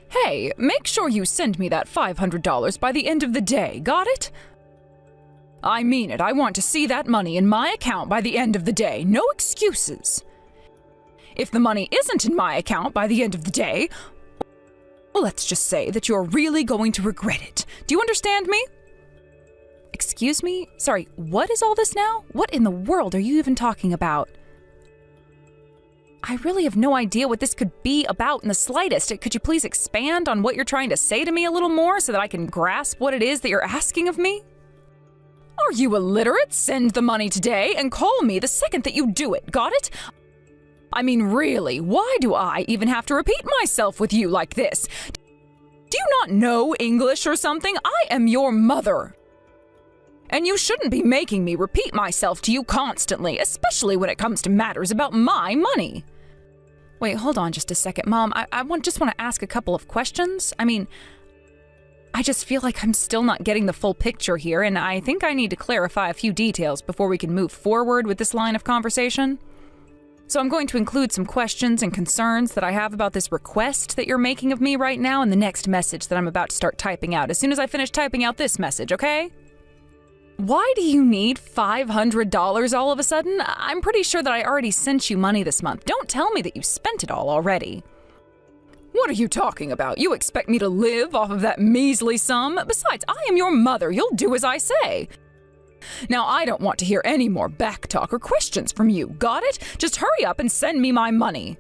Hey, make sure you send me that $500 by the end of the day, got it? I mean it, I want to see that money in my account by the end of the day, no excuses. If the money isn't in my account by the end of the day, well, let's just say that you're really going to regret it. Do you understand me? Excuse me? Sorry, what is all this now? What in the world are you even talking about? I really have no idea what this could be about in the slightest. Could you please expand on what you're trying to say to me a little more so that I can grasp what it is that you're asking of me? Are you illiterate? Send the money today and call me the second that you do it, got it? I mean, really, why do I even have to repeat myself with you like this? Do you not know English or something? I am your mother. And you shouldn't be making me repeat myself to you constantly, especially when it comes to matters about my money. Wait, hold on just a second, Mom. I just want to ask a couple of questions. I mean, I just feel like I'm still not getting the full picture here, and I think I need to clarify a few details before we can move forward with this line of conversation. So I'm going to include some questions and concerns that I have about this request that you're making of me right now in the next message that I'm about to start typing out as soon as I finish typing out this message, okay? Why do you need $500 all of a sudden? I'm pretty sure that I already sent you money this month. Don't tell me that you spent it all already. What are you talking about? You expect me to live off of that measly sum? Besides, I am your mother. You'll do as I say. Now, I don't want to hear any more backtalk or questions from you. Got it? Just hurry up and send me my money.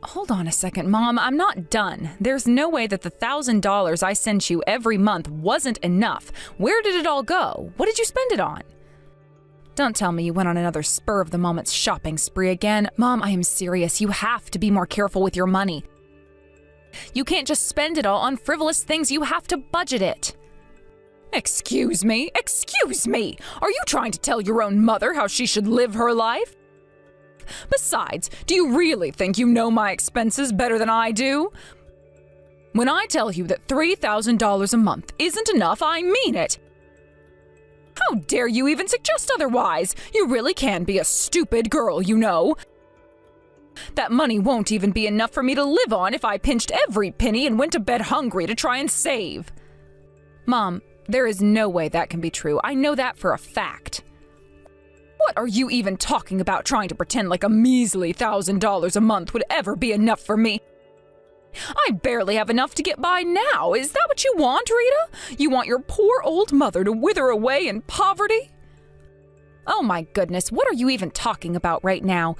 Hold on a second, Mom. I'm not done. There's no way that the $1,000 I sent you every month wasn't enough. Where did it all go? What did you spend it on? Don't tell me you went on another spur-of-the-moment shopping spree again. Mom, I am serious. You have to be more careful with your money. You can't just spend it all on frivolous things. You have to budget it. Excuse me? Excuse me! Are you trying to tell your own mother how she should live her life? Besides, do you really think you know my expenses better than I do? When I tell you that $3,000 a month isn't enough, I mean it. How dare you even suggest otherwise? You really can be a stupid girl, you know. That money won't even be enough for me to live on if I pinched every penny and went to bed hungry to try and save. Mom, there is no way that can be true. I know that for a fact. What are you even talking about, trying to pretend like a measly $1,000 a month would ever be enough for me? I barely have enough to get by now. Is that what you want, Rita? You want your poor old mother to wither away in poverty? Oh my goodness, what are you even talking about right now?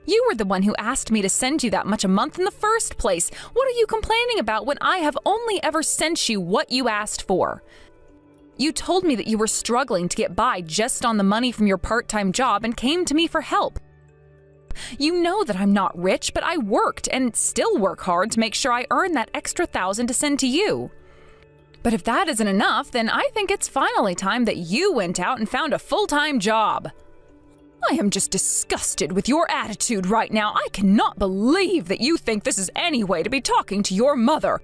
You were the one who asked me to send you that much a month in the first place. What are you complaining about when I have only ever sent you what you asked for? You told me that you were struggling to get by just on the money from your part-time job and came to me for help. You know that I'm not rich, but I worked and still work hard to make sure I earn that extra $1,000 to send to you. But if that isn't enough, then I think it's finally time that you went out and found a full-time job. I am just disgusted with your attitude right now. I cannot believe that you think this is any way to be talking to your mother.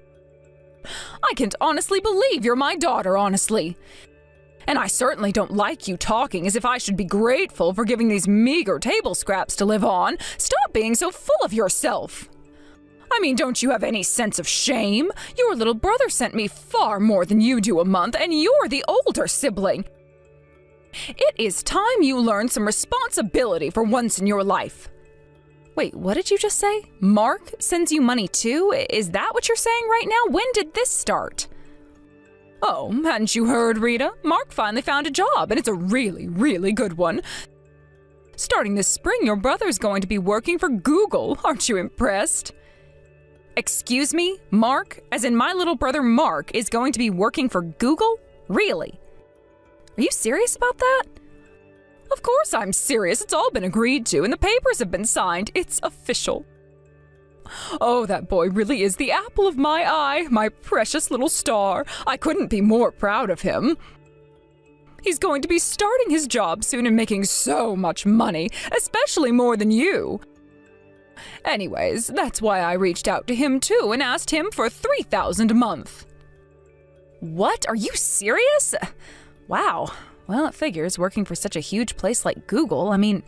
I can't honestly believe you're my daughter, honestly. And I certainly don't like you talking as if I should be grateful for giving these meager table scraps to live on. Stop being so full of yourself. I mean, don't you have any sense of shame? Your little brother sent me far more than you do a month, and you're the older sibling. It is time you learn some responsibility for once in your life. Wait, what did you just say? Mark sends you money too? Is that what you're saying right now? When did this start? Oh, hadn't you heard, Rita? Mark finally found a job, and it's a really, really good one. Starting this spring, your brother's going to be working for Google. Aren't you impressed? Excuse me? Mark, as in my little brother Mark, is going to be working for Google? Really? Are you serious about that? Of course I'm serious. It's all been agreed to, and the papers have been signed. It's official. Oh, that boy really is the apple of my eye, my precious little star. I couldn't be more proud of him. He's going to be starting his job soon and making so much money, especially more than you. Anyways, that's why I reached out to him too and asked him for $3,000 a month. What? Are you serious? Wow. Well, it figures, working for such a huge place like Google. I mean,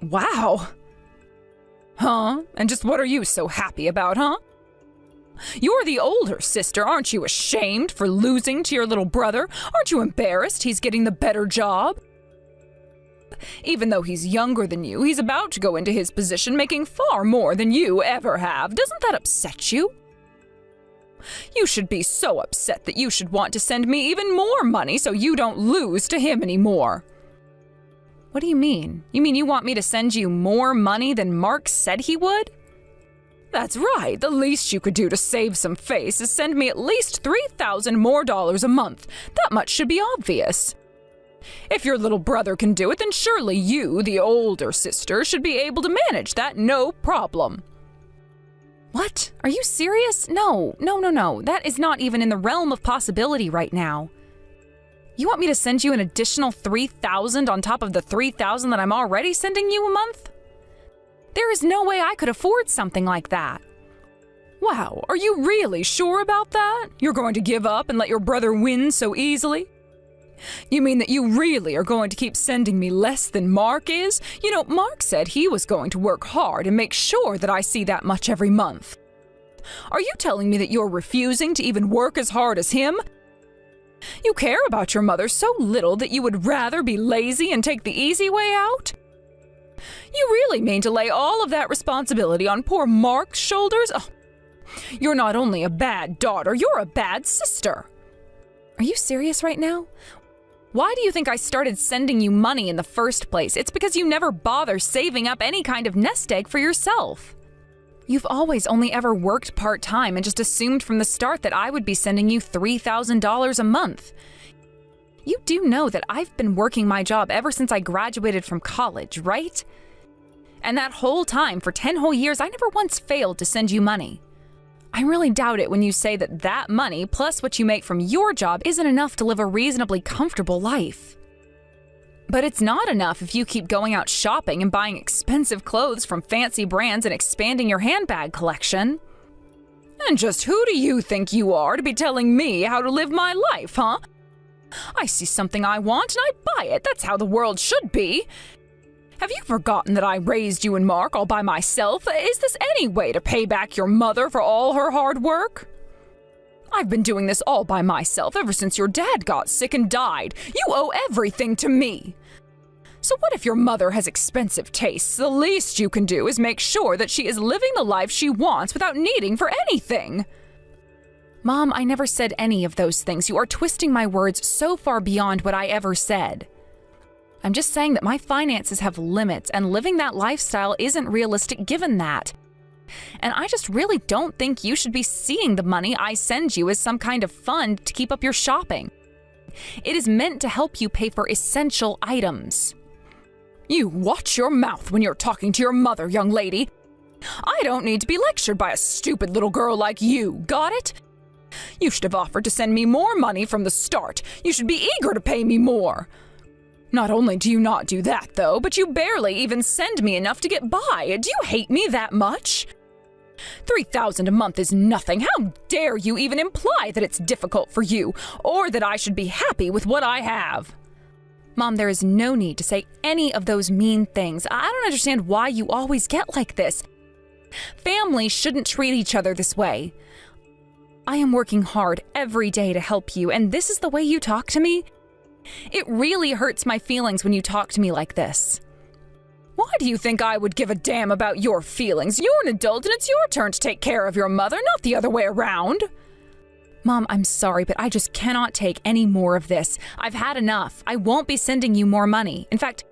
wow. Huh? And just what are you so happy about, huh? You're the older sister. Aren't you ashamed for losing to your little brother? Aren't you embarrassed he's getting the better job? Even though he's younger than you, he's about to go into his position making far more than you ever have. Doesn't that upset you? You should be so upset that you should want to send me even more money so you don't lose to him anymore. What do you mean? You mean you want me to send you more money than Mark said he would? That's right. The least you could do to save some face is send me at least $3,000 more a month. That much should be obvious. If your little brother can do it, then surely you, the older sister, should be able to manage that no problem. What? Are you serious? No. That is not even in the realm of possibility right now. You want me to send you an additional $3,000 on top of the $3,000 that I'm already sending you a month? There is no way I could afford something like that. Wow, are you really sure about that? You're going to give up and let your brother win so easily? You mean that you really are going to keep sending me less than Mark is? You know, Mark said he was going to work hard and make sure that I see that much every month. Are you telling me that you're refusing to even work as hard as him? You care about your mother so little that you would rather be lazy and take the easy way out? You really mean to lay all of that responsibility on poor Mark's shoulders? Oh, you're not only a bad daughter, you're a bad sister. Are you serious right now? Why do you think I started sending you money in the first place? It's because you never bother saving up any kind of nest egg for yourself. You've always only ever worked part-time and just assumed from the start that I would be sending you $3,000 a month. You do know that I've been working my job ever since I graduated from college, right? And that whole time, for 10 whole years, I never once failed to send you money. I really doubt it when you say that that money, plus what you make from your job, isn't enough to live a reasonably comfortable life. But it's not enough if you keep going out shopping and buying expensive clothes from fancy brands and expanding your handbag collection. And just who do you think you are to be telling me how to live my life, huh? I see something I want and I buy it. That's how the world should be. Have you forgotten that I raised you and Mark all by myself? Is this any way to pay back your mother for all her hard work? I've been doing this all by myself ever since your dad got sick and died. You owe everything to me. So what if your mother has expensive tastes? The least you can do is make sure that she is living the life she wants without needing for anything. Mom, I never said any of those things. You are twisting my words so far beyond what I ever said. I'm just saying that my finances have limits, and living that lifestyle isn't realistic given that. And I just really don't think you should be seeing the money I send you as some kind of fund to keep up your shopping. It is meant to help you pay for essential items. You watch your mouth when you're talking to your mother, young lady. I don't need to be lectured by a stupid little girl like you, got it? You should have offered to send me more money from the start. You should be eager to pay me more. Not only do you not do that, though, but you barely even send me enough to get by. Do you hate me that much? $3,000 a month is nothing. How dare you even imply that it's difficult for you, or that I should be happy with what I have? Mom, there is no need to say any of those mean things. I don't understand why you always get like this. Families shouldn't treat each other this way. I am working hard every day to help you, and this is the way you talk to me? It really hurts my feelings when you talk to me like this. Why do you think I would give a damn about your feelings? You're an adult and it's your turn to take care of your mother, not the other way around. Mom, I'm sorry, but I just cannot take any more of this. I've had enough. I won't be sending you more money. In fact,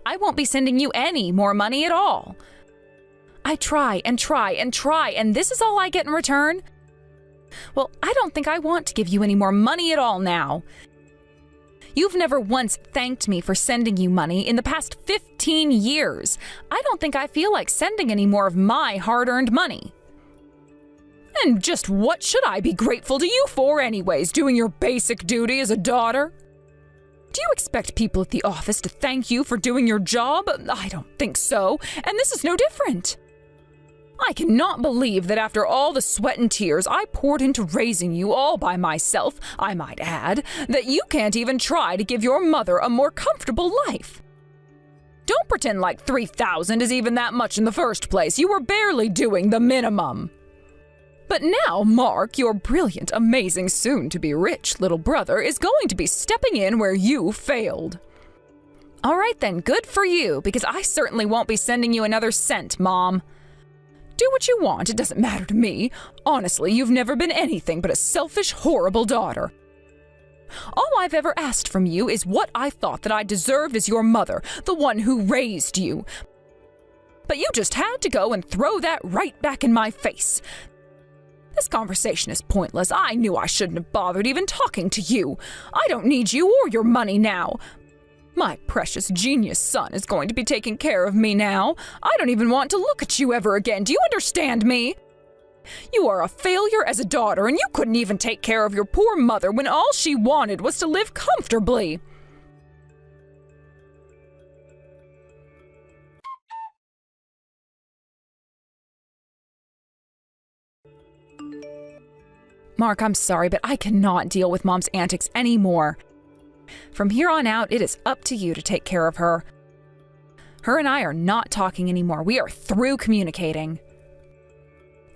I won't be sending you any more money at all. I try and try and try, and this is all I get in return? Well, I don't think I want to give you any more money at all now. You've never once thanked me for sending you money in the past 15 years. I don't think I feel like sending any more of my hard-earned money. And just what should I be grateful to you for anyways, doing your basic duty as a daughter? Do you expect people at the office to thank you for doing your job? I don't think so, and this is no different. I cannot believe that after all the sweat and tears I poured into raising you all by myself, I might add, that you can't even try to give your mother a more comfortable life. Don't pretend like $3,000 is even that much in the first place. You were barely doing the minimum. But now Mark, your brilliant, amazing, soon-to-be-rich little brother, is going to be stepping in where you failed. All right then, good for you, because I certainly won't be sending you another cent, Mom. Do what you want, it doesn't matter to me. Honestly, you've never been anything but a selfish, horrible daughter. All I've ever asked from you is what I thought that I deserved as your mother, the one who raised you. But you just had to go and throw that right back in my face. This conversation is pointless. I knew I shouldn't have bothered even talking to you. I don't need you or your money now. My precious genius son is going to be taking care of me now. I don't even want to look at you ever again. Do you understand me? You are a failure as a daughter, and you couldn't even take care of your poor mother when all she wanted was to live comfortably. Mark, I'm sorry, but I cannot deal with Mom's antics anymore. From here on out, it is up to you to take care of her. Her and I are not talking anymore. We are through communicating.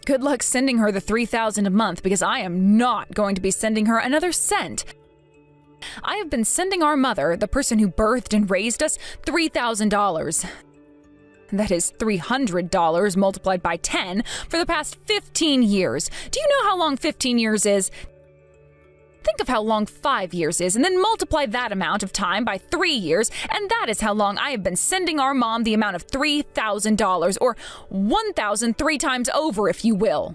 Good luck sending her the $3,000 a month, because I am not going to be sending her another cent. I have been sending our mother, the person who birthed and raised us, $3,000. That is $300 multiplied by 10 for the past 15 years. Do you know how long 15 years is? Think of how long 5 years is, and then multiply that amount of time by 3 years, and that is how long I have been sending our mom the amount of $3,000, or 1,000 3 times over, if you will.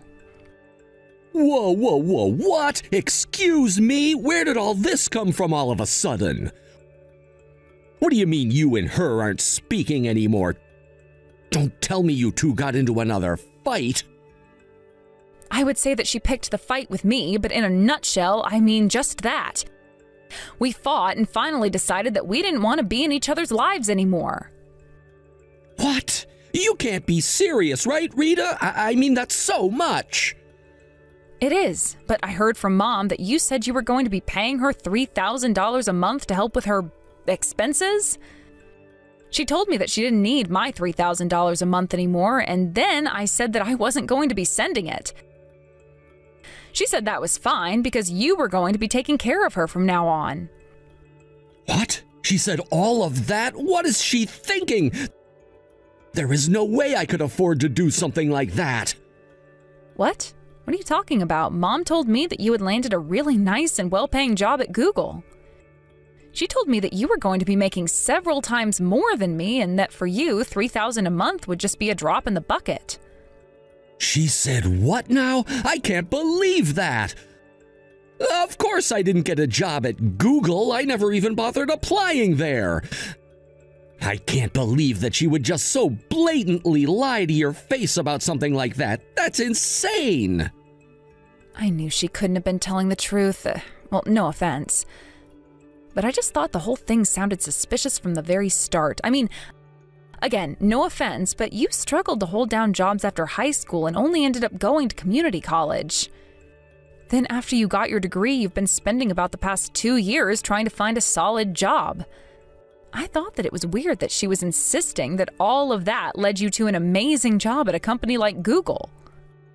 Whoa, what? Excuse me? Where did all this come from all of a sudden? What do you mean you and her aren't speaking anymore? Don't tell me you two got into another fight. I would say that she picked the fight with me, but in a nutshell, I mean just that. We fought and finally decided that we didn't want to be in each other's lives anymore. What? You can't be serious, right, Rita? I mean, that's so much. It is, but I heard from Mom that you said you were going to be paying her $3,000 a month to help with her expenses. She told me that she didn't need my $3,000 a month anymore, and then I said that I wasn't going to be sending it. She said that was fine because you were going to be taking care of her from now on. What? She said all of that? What is she thinking? There is no way I could afford to do something like that. What? What are you talking about? Mom told me that you had landed a really nice and well-paying job at Google. She told me that you were going to be making several times more than me, and that for you, $3,000 a month would just be a drop in the bucket. She said what now? I can't believe that. Of course I didn't get a job at Google. I never even bothered applying there. I can't believe that she would just so blatantly lie to your face about something like that. That's insane. I knew she couldn't have been telling the truth. Well, no offense. But I just thought the whole thing sounded suspicious from the very start. I mean, again, no offense, but you struggled to hold down jobs after high school and only ended up going to community college. Then after you got your degree, you've been spending about the past 2 years trying to find a solid job. I thought that it was weird that she was insisting that all of that led you to an amazing job at a company like Google.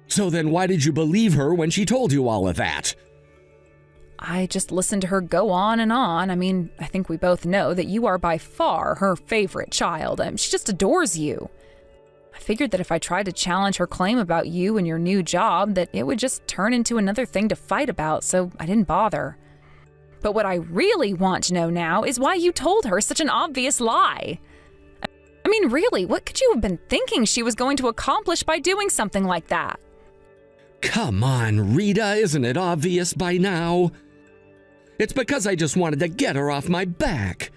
So then why did you believe her when she told you all of that? I just listened to her go on and on. I mean, I think we both know that you are by far her favorite child. She just adores you. I figured that if I tried to challenge her claim about you and your new job, that it would just turn into another thing to fight about, so I didn't bother. But what I really want to know now is why you told her such an obvious lie. I mean, really, what could you have been thinking she was going to accomplish by doing something like that? Come on, Rita, isn't it obvious by now? It's because I just wanted to get her off my back.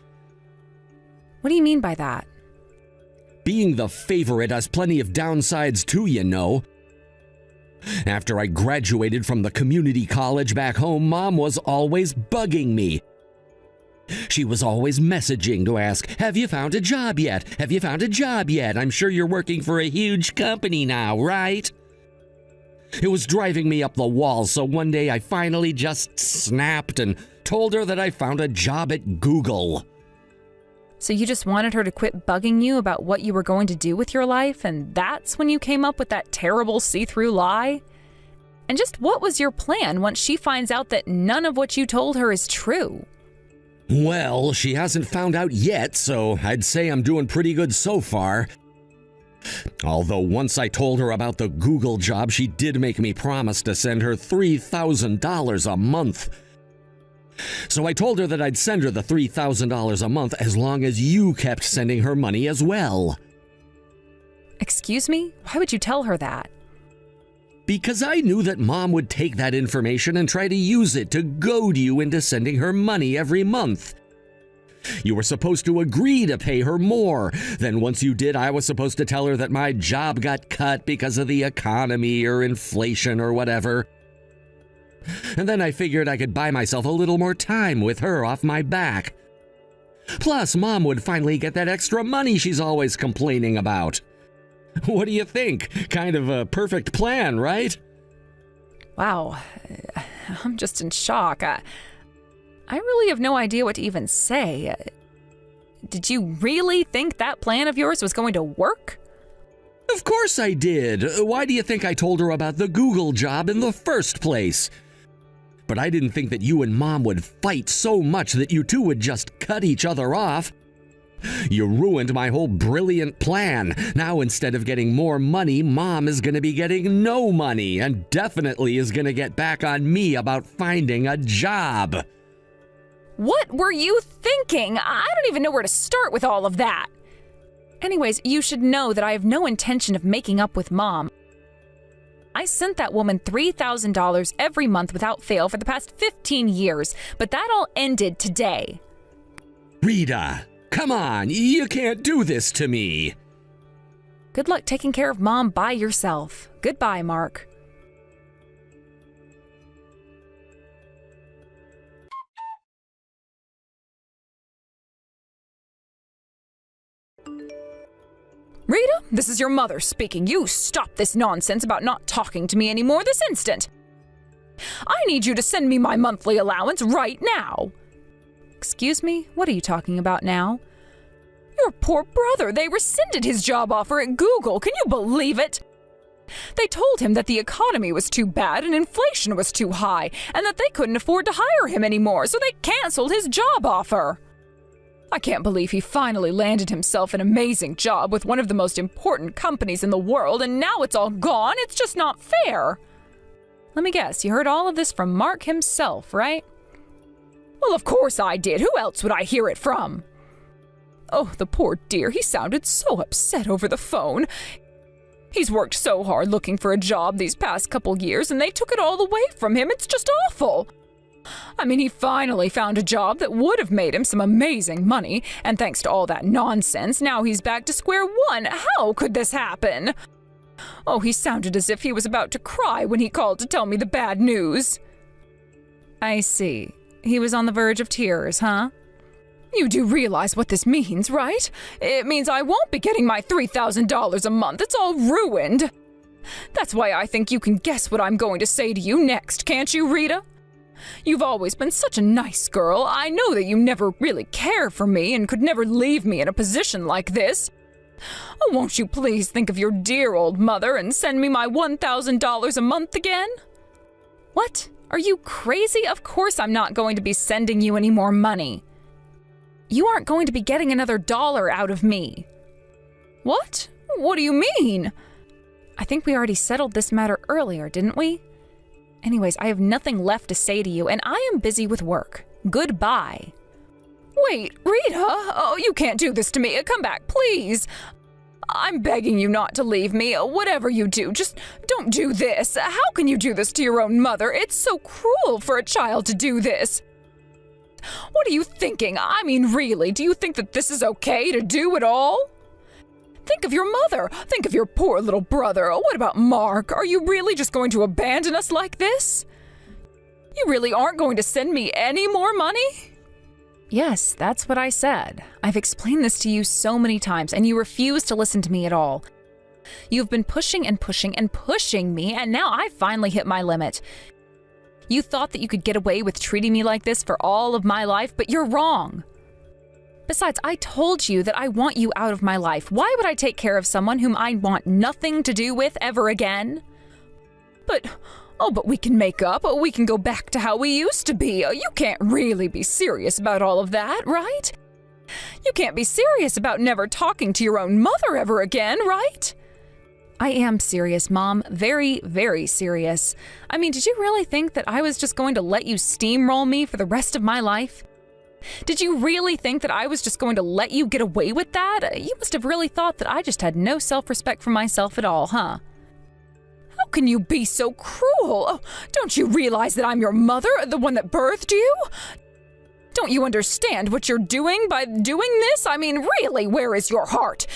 What do you mean by that? Being the favorite has plenty of downsides too, you know. After I graduated from the community college back home, Mom was always bugging me. She was always messaging to ask, "Have you found a job yet? Have you found a job yet? I'm sure you're working for a huge company now, right?" It was driving me up the wall, so one day I finally just snapped and told her that I found a job at Google. So you just wanted her to quit bugging you about what you were going to do with your life, and that's when you came up with that terrible see-through lie? And just what was your plan once she finds out that none of what you told her is true? Well, she hasn't found out yet, so I'd say I'm doing pretty good so far. Although once I told her about the Google job, she did make me promise to send her $3,000 a month. So I told her that I'd send her the $3,000 a month as long as you kept sending her money as well. Excuse me? Why would you tell her that? Because I knew that Mom would take that information and try to use it to goad you into sending her money every month. You were supposed to agree to pay her more. Then once you did, I was supposed to tell her that my job got cut because of the economy or inflation or whatever. And then I figured I could buy myself a little more time with her off my back. Plus, Mom would finally get that extra money she's always complaining about. What do you think? Kind of a perfect plan, right? Wow, I'm just in shock. I really have no idea what to even say. Did you really think that plan of yours was going to work? Of course I did. Why do you think I told her about the Google job in the first place? But I didn't think that you and Mom would fight so much that you two would just cut each other off. You ruined my whole brilliant plan. Now instead of getting more money, Mom is going to be getting no money and definitely is going to get back on me about finding a job. What were you thinking? I don't even know where to start with all of that. Anyways, you should know that I have no intention of making up with Mom. I sent that woman $3,000 every month without fail for the past 15 years, but that all ended today. Rita, come on, you can't do this to me. Good luck taking care of Mom by yourself. Goodbye, Mark. Rita, this is your mother speaking. You stop this nonsense about not talking to me anymore this instant. I need you to send me my monthly allowance right now. Excuse me? What are you talking about now? Your poor brother. They rescinded his job offer at Google. Can you believe it? They told him that the economy was too bad and inflation was too high, and that they couldn't afford to hire him anymore, so they canceled his job offer. I can't believe he finally landed himself an amazing job with one of the most important companies in the world, and now it's all gone. It's just not fair. Let me guess, you heard all of this from Mark himself, right? Well, of course I did. Who else would I hear it from? Oh, the poor dear. He sounded so upset over the phone. He's worked so hard looking for a job these past couple years, and they took it all away from him. It's just awful. I mean, he finally found a job that would have made him some amazing money, and thanks to all that nonsense, now he's back to square one. How could this happen? Oh, he sounded as if he was about to cry when he called to tell me the bad news. I see. He was on the verge of tears, huh? You do realize what this means, right? It means I won't be getting my $3,000 a month. It's all ruined. That's why I think you can guess what I'm going to say to you next, can't you, Rita? You've always been such a nice girl. I know that you never really care for me and could never leave me in a position like this. Oh, won't you please think of your dear old mother and send me my $1,000 a month again? What? Are you crazy? Of course I'm not going to be sending you any more money. You aren't going to be getting another dollar out of me. What? What do you mean? I think we already settled this matter earlier, didn't we? Anyways, I have nothing left to say to you, and I am busy with work. Goodbye. Wait, Rita! Oh, you can't do this to me. Come back, please. I'm begging you not to leave me. Whatever you do, just don't do this. How can you do this to your own mother? It's so cruel for a child to do this. What are you thinking? I mean, really, do you think that this is okay to do at all? Think of your mother. Think of your poor little brother. What about Mark? Are you really just going to abandon us like this? You really aren't going to send me any more money? Yes, that's what I said. I've explained this to you so many times, and you refuse to listen to me at all. You've been pushing and pushing and pushing me, and now I finally hit my limit. You thought that you could get away with treating me like this for all of my life, but you're wrong. Besides, I told you that I want you out of my life. Why would I take care of someone whom I want nothing to do with ever again? But Oh, but we can make up. We can go back to how we used to be. You can't really be serious about all of that, right? You can't be serious about never talking to your own mother ever again, right? I am serious, Mom. Very, very serious. I mean, did you really think that I was just going to let you steamroll me for the rest of my life? Did you really think that I was just going to let you get away with that? You must have really thought that I just had no self-respect for myself at all, huh? How can you be so cruel? Oh, don't you realize that I'm your mother, the one that birthed you? Don't you understand what you're doing by doing this? I mean, really, where is your heart?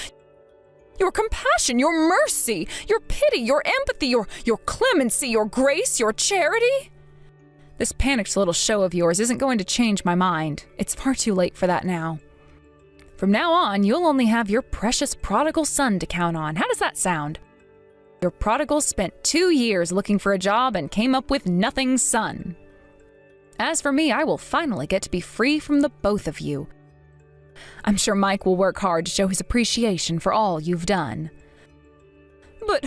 Your compassion, your mercy, your pity, your empathy, your clemency, your grace, your charity? This panicked little show of yours isn't going to change my mind. It's far too late for that now. From now on, you'll only have your precious prodigal son to count on. How does that sound? Your prodigal spent 2 years looking for a job and came up with nothing, son. As for me, I will finally get to be free from the both of you. I'm sure Mike will work hard to show his appreciation for all you've done. But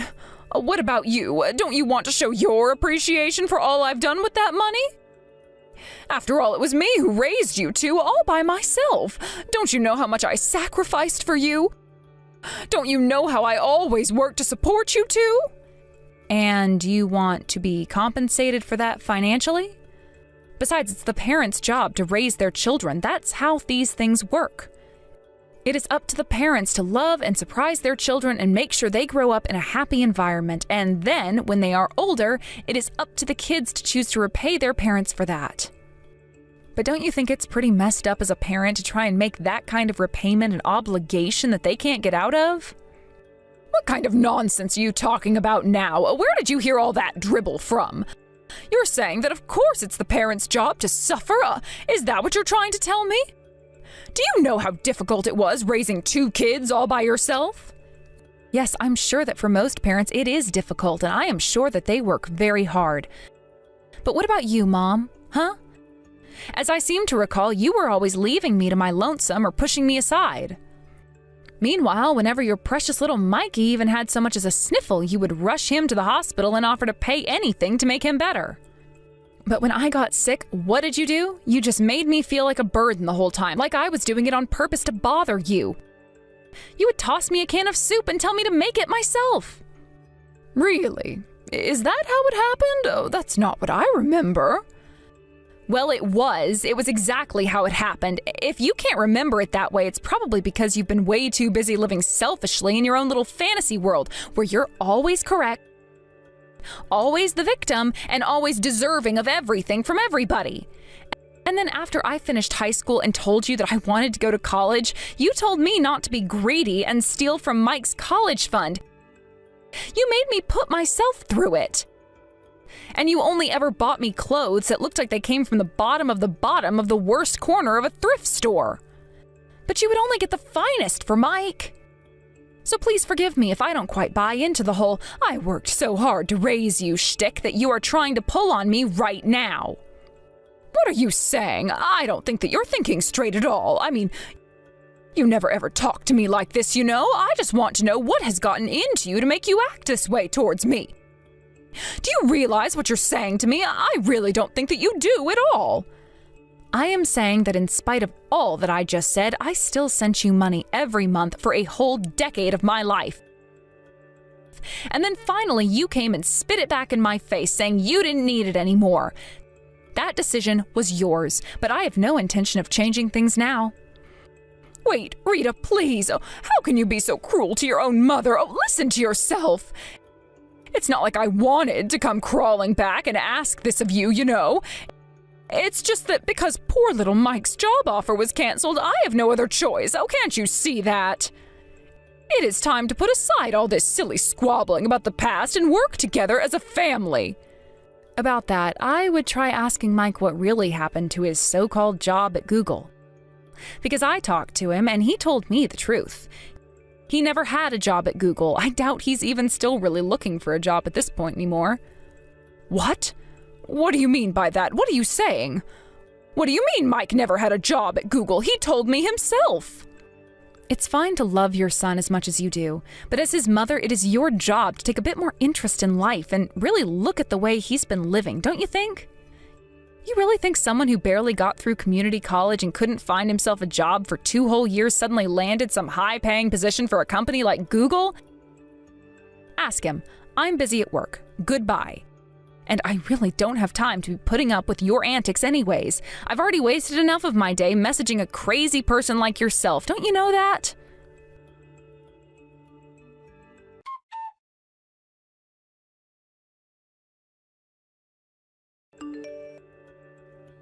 what about you? Don't you want to show your appreciation for all I've done with that money? After all, it was me who raised you two all by myself. Don't you know how much I sacrificed for you? Don't you know how I always worked to support you two? And you want to be compensated for that financially? Besides, it's the parents' job to raise their children. That's how these things work. It is up to the parents to love and surprise their children and make sure they grow up in a happy environment. And then, when they are older, it is up to the kids to choose to repay their parents for that. But don't you think it's pretty messed up as a parent to try and make that kind of repayment an obligation that they can't get out of? What kind of nonsense are you talking about now? Where did you hear all that dribble from? You're saying that of course it's the parents' job to suffer? Is that what you're trying to tell me? Do you know how difficult it was raising 2 kids all by yourself? Yes, I'm sure that for most parents it is difficult, and I am sure that they work very hard. But what about you, Mom? Huh? As I seem to recall, you were always leaving me to my lonesome or pushing me aside. Meanwhile, whenever your precious little Mikey even had so much as a sniffle, you would rush him to the hospital and offer to pay anything to make him better. But when I got sick, what did you do? You just made me feel like a burden the whole time, like I was doing it on purpose to bother you. You would toss me a can of soup and tell me to make it myself. Really? Is that how it happened? Oh, that's not what I remember. Well, it was. It was exactly how it happened. If you can't remember it that way, it's probably because you've been way too busy living selfishly in your own little fantasy world where you're always correct, always the victim, and always deserving of everything from everybody. And then after I finished high school and told you that I wanted to go to college, you told me not to be greedy and steal from Mike's college fund. You made me put myself through it. And you only ever bought me clothes that looked like they came from the bottom of the worst corner of a thrift store. But you would only get the finest for Mike. So please forgive me if I don't quite buy into the whole "I worked so hard to raise you" shtick that you are trying to pull on me right now. What are you saying? I don't think that you're thinking straight at all. I mean, you never ever talk to me like this, you know. I just want to know what has gotten into you to make you act this way towards me. Do you realize what you're saying to me? I really don't think that you do at all. I am saying that in spite of all that I just said, I still sent you money every month for a whole decade of my life. And then finally you came and spit it back in my face saying you didn't need it anymore. That decision was yours, but I have no intention of changing things now. Wait, Rita, please. Oh, how can you be so cruel to your own mother? Oh, listen to yourself. It's not like I wanted to come crawling back and ask this of you, you know. It's just that because poor little Mike's job offer was canceled, I have no other choice. Oh, can't you see that? It is time to put aside all this silly squabbling about the past and work together as a family. About that, I would try asking Mike what really happened to his so-called job at Google. Because I talked to him and he told me the truth. He never had a job at Google. I doubt he's even still really looking for a job at this point anymore. What? What do you mean by that? What are you saying? What do you mean Mike never had a job at Google? He told me himself. It's fine to love your son as much as you do, but as his mother, it is your job to take a bit more interest in life and really look at the way he's been living, don't you think? You really think someone who barely got through community college and couldn't find himself a job for 2 whole years suddenly landed some high-paying position for a company like Google? Ask him. I'm busy at work. Goodbye. And I really don't have time to be putting up with your antics anyways. I've already wasted enough of my day messaging a crazy person like yourself. Don't you know that?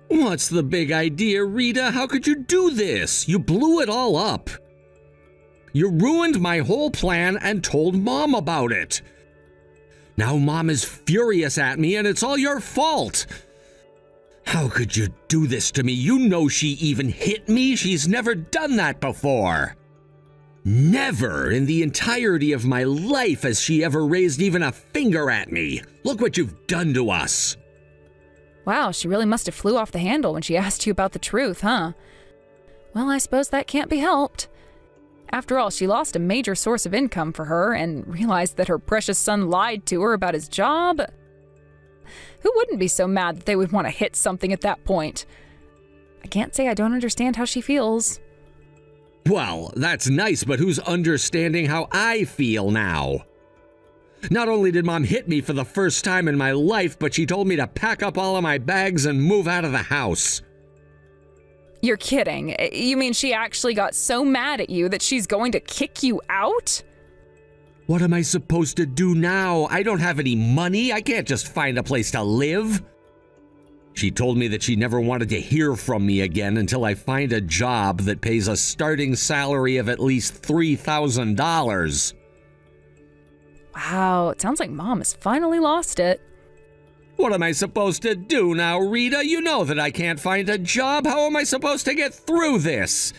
What's the big idea, Rita? How could you do this? You blew it all up. You ruined my whole plan and told Mom about it. Now Mom is furious at me and it's all your fault. How could you do this to me? You know she even hit me. She's never done that before. Never in the entirety of my life has she ever raised even a finger at me. Look what you've done to us. Wow, she really must have flew off the handle when she asked you about the truth, huh? Well, I suppose that can't be helped. After all, she lost a major source of income for her and realized that her precious son lied to her about his job. Who wouldn't be so mad that they would want to hit something at that point? I can't say I don't understand how she feels. Well, that's nice, but who's understanding how I feel now? Not only did Mom hit me for the first time in my life, but she told me to pack up all of my bags and move out of the house. You're kidding. You mean she actually got so mad at you that she's going to kick you out? What am I supposed to do now? I don't have any money. I can't just find a place to live. She told me that she never wanted to hear from me again until I find a job that pays a starting salary of at least $3,000. Wow, it sounds like Mom has finally lost it. What am I supposed to do now, Rita? You know that I can't find a job. How am I supposed to get through this?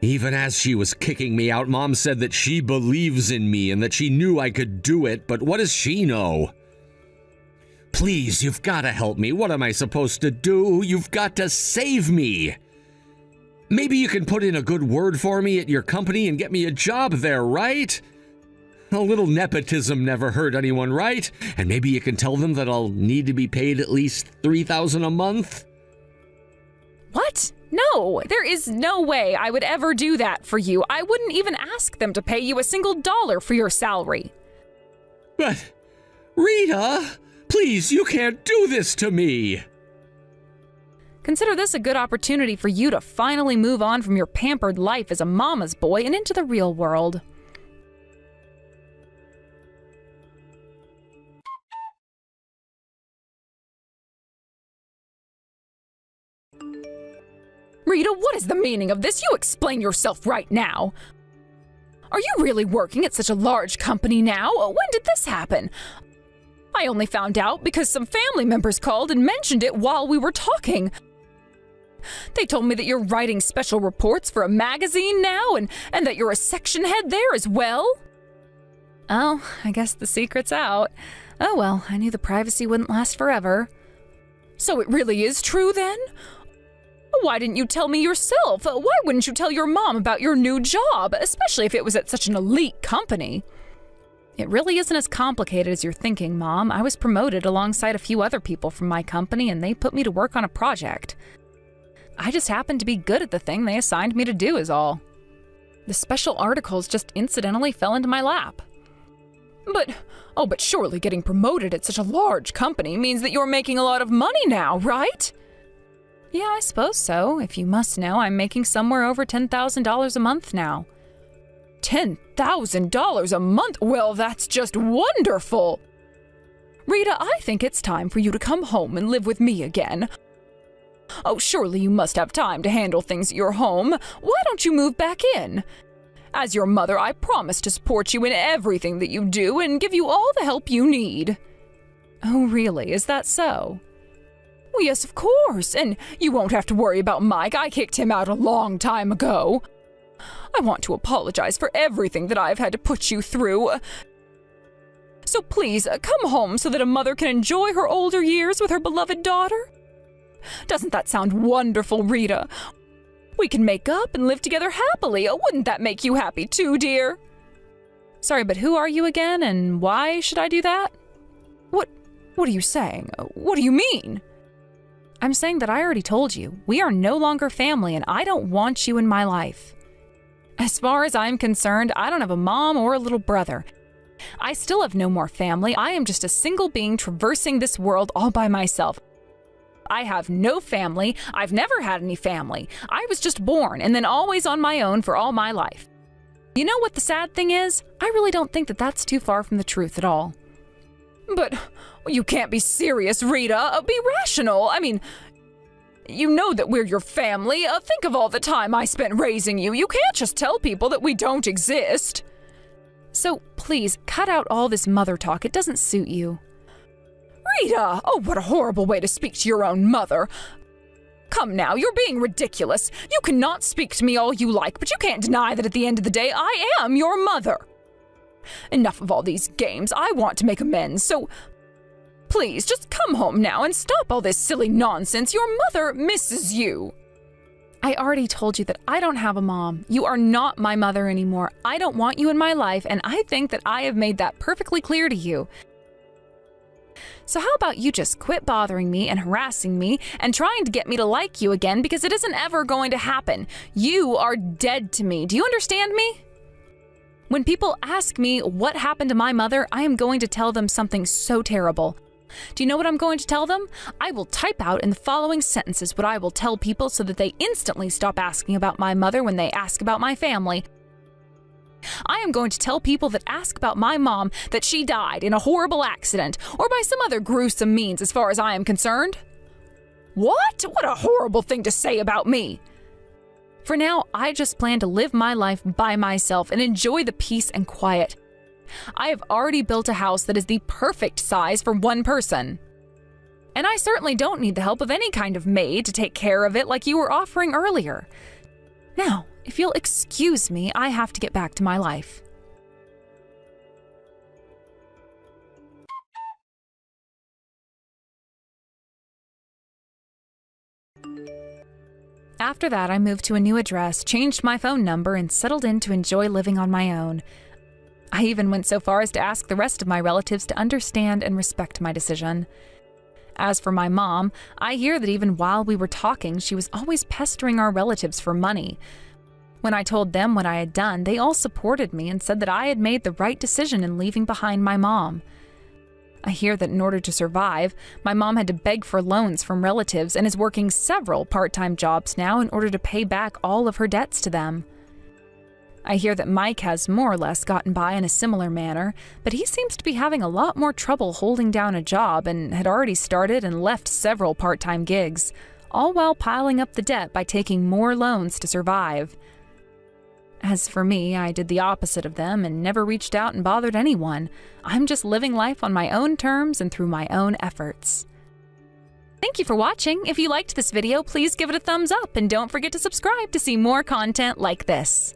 Even as she was kicking me out, Mom said that she believes in me and that she knew I could do it, but what does she know? Please, you've got to help me. What am I supposed to do? You've got to save me. Maybe you can put in a good word for me at your company and get me a job there, right? A little nepotism never hurt anyone, right? And maybe you can tell them that I'll need to be paid at least $3,000 a month? What? No, there is no way I would ever do that for you. I wouldn't even ask them to pay you a single dollar for your salary. But, Rita, please, you can't do this to me. Consider this a good opportunity for you to finally move on from your pampered life as a mama's boy and into the real world. Rita, what is the meaning of this? You explain yourself right now. Are you really working at such a large company now? When did this happen? I only found out because some family members called and mentioned it while we were talking. They told me that you're writing special reports for a magazine now and that you're a section head there as well. Oh, I guess the secret's out. Oh well, I knew the privacy wouldn't last forever. So it really is true then? Why didn't you tell me yourself? Why wouldn't you tell your mom about your new job, especially if it was at such an elite company? It really isn't as complicated as you're thinking, Mom. I was promoted alongside a few other people from my company, and they put me to work on a project. I just happened to be good at the thing they assigned me to do is all. The special articles just incidentally fell into my lap. But surely getting promoted at such a large company means that you're making a lot of money now, right? Yeah, I suppose so. If you must know, I'm making somewhere over $10,000 a month now. $10,000 a month? Well, that's just wonderful! Rita, I think it's time for you to come home and live with me again. Oh, surely you must have time to handle things at your home. Why don't you move back in? As your mother, I promise to support you in everything that you do and give you all the help you need. Oh, really? Is that so? Well, yes, of course. And you won't have to worry about Mike. I kicked him out a long time ago. I want to apologize for everything that I've had to put you through. So please, come home so that a mother can enjoy her older years with her beloved daughter. Doesn't that sound wonderful, Rita? We can make up and live together happily. Oh, wouldn't that make you happy too, dear? Sorry, but who are you again, and why should I do that? What are you saying? What do you mean? I'm saying that I already told you. We are no longer family, and I don't want you in my life. As far as I'm concerned, I don't have a mom or a little brother. I still have no more family. I am just a single being traversing this world all by myself. I have no family. I've never had any family. I was just born and then always on my own for all my life. You know what the sad thing is? I really don't think that that's too far from the truth at all. But you can't be serious, Rita. Be rational. I mean, you know that we're your family. Think of all the time I spent raising you. You can't just tell people that we don't exist. So please, cut out all this mother talk. It doesn't suit you. Rita! Oh, what a horrible way to speak to your own mother. Come now, you're being ridiculous. You cannot speak to me all you like, but you can't deny that at the end of the day, I am your mother. Enough of all these games. I want to make amends, so please, just come home now and stop all this silly nonsense. Your mother misses you. I already told you that I don't have a mom. You are not my mother anymore. I don't want you in my life, and I think that I have made that perfectly clear to you. So how about you just quit bothering me and harassing me and trying to get me to like you again, because it isn't ever going to happen. You are dead to me. Do you understand me? When people ask me what happened to my mother, I am going to tell them something so terrible. Do you know what I'm going to tell them? I will type out in the following sentences what I will tell people so that they instantly stop asking about my mother when they ask about my family. I am going to tell people that ask about my mom that she died in a horrible accident or by some other gruesome means as far as I am concerned. What? What a horrible thing to say about me! For now, I just plan to live my life by myself and enjoy the peace and quiet. I have already built a house that is the perfect size for one person. And I certainly don't need the help of any kind of maid to take care of it like you were offering earlier. Now, if you'll excuse me, I have to get back to my life. After that, I moved to a new address, changed my phone number, and settled in to enjoy living on my own. I even went so far as to ask the rest of my relatives to understand and respect my decision. As for my mom, I hear that even while we were talking, she was always pestering our relatives for money. When I told them what I had done, they all supported me and said that I had made the right decision in leaving behind my mom. I hear that in order to survive, my mom had to beg for loans from relatives and is working several part-time jobs now in order to pay back all of her debts to them. I hear that Mike has more or less gotten by in a similar manner, but he seems to be having a lot more trouble holding down a job and had already started and left several part-time gigs, all while piling up the debt by taking more loans to survive. As for me, I did the opposite of them and never reached out and bothered anyone. I'm just living life on my own terms and through my own efforts. Thank you for watching. If you liked this video, please give it a thumbs up and don't forget to subscribe to see more content like this.